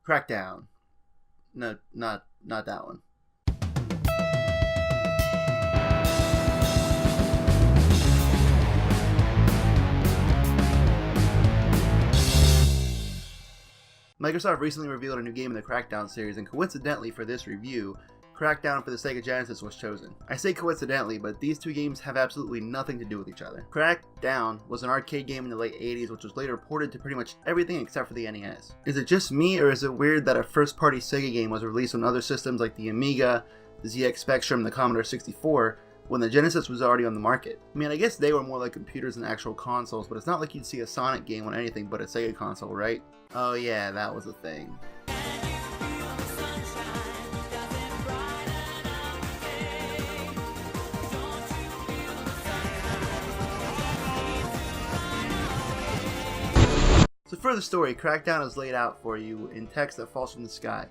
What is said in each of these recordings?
Crackdown. No, not that one. Microsoft recently revealed a new game in the Crackdown series, and coincidentally for this review, Crackdown for the Sega Genesis was chosen. I say coincidentally, but these two games have absolutely nothing to do with each other. Crackdown was an arcade game in the late 80s which was later ported to pretty much everything except for the NES. Is it just me, or is it weird that a first-party Sega game was released on other systems like the Amiga, the ZX Spectrum, and the Commodore 64, when the Genesis was already on the market? I mean, I guess they were more like computers than actual consoles, but it's not like you'd see a Sonic game on anything but a Sega console, right? Oh yeah, that was a thing. So for the story, Crackdown is laid out for you in text that falls from the sky.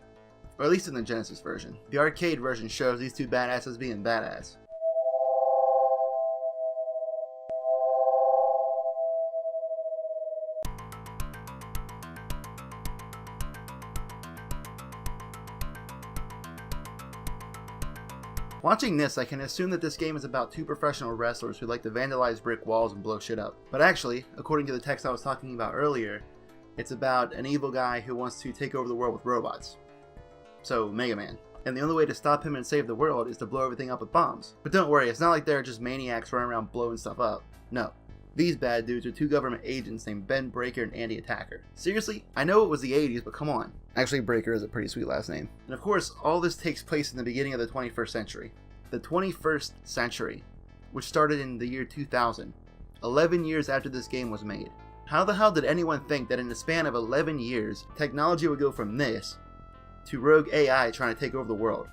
Or at least in the Genesis version. The arcade version shows these two badasses being badass. Watching this, I can assume that this game is about two professional wrestlers who like to vandalize brick walls and blow shit up. But actually, according to the text I was talking about earlier, it's about an evil guy who wants to take over the world with robots. So, Mega Man. And the only way to stop him and save the world is to blow everything up with bombs. But don't worry, it's not like they're just maniacs running around blowing stuff up. No. These bad dudes are two government agents named Ben Breaker and Andy Attacker. Seriously? I know it was the 80s, but come on. Actually, Breaker is a pretty sweet last name. And of course, all this takes place in the beginning of the 21st century. The 21st century, which started in the year 2000, 11 years after this game was made. How the hell did anyone think that in the span of 11 years, technology would go from this to rogue AI trying to take over the world?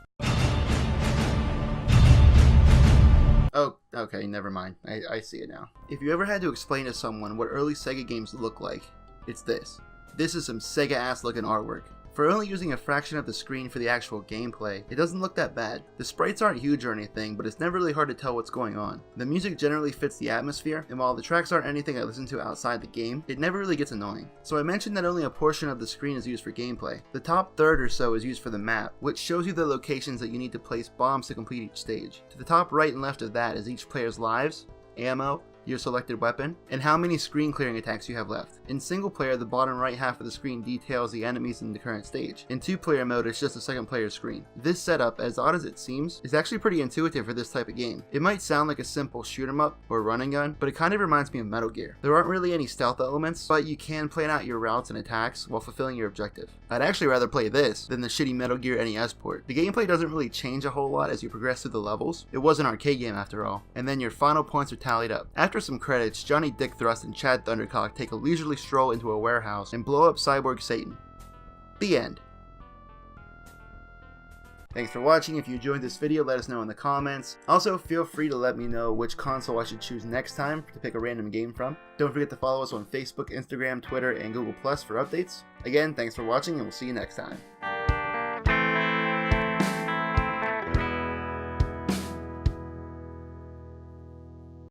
Oh, okay, never mind. I see it now. If you ever had to explain to someone what early Sega games look like, it's this. This is some Sega-ass looking artwork. For only using a fraction of the screen for the actual gameplay, it doesn't look that bad. The sprites aren't huge or anything, but it's never really hard to tell what's going on. The music generally fits the atmosphere, and while the tracks aren't anything I listen to outside the game, it never really gets annoying. So I mentioned that only a portion of the screen is used for gameplay. The top third or so is used for the map, which shows you the locations that you need to place bombs to complete each stage. To the top right and left of that is each player's lives, ammo, your selected weapon, and how many screen clearing attacks you have left. In single player, the bottom right half of the screen details the enemies in the current stage. In two player mode, it's just the second player's screen. This setup, as odd as it seems, is actually pretty intuitive for this type of game. It might sound like a simple shoot 'em up or run and gun, but it kind of reminds me of Metal Gear. There aren't really any stealth elements, but you can plan out your routes and attacks while fulfilling your objective. I'd actually rather play this than the shitty Metal Gear NES port. The gameplay doesn't really change a whole lot as you progress through the levels. It was an arcade game after all. And then your final points are tallied up. After some credits, Johnny Dick Thrust and Chad Thundercock take a leisurely stroll into a warehouse and blow up Cyborg Satan. The end. Thanks for watching. If you enjoyed this video, let us know in the comments. Also, feel free to let me know which console I should choose next time to pick a random game from. Don't forget to follow us on Facebook, Instagram, Twitter, and Google Plus for updates. Again, thanks for watching, and we'll see you next time.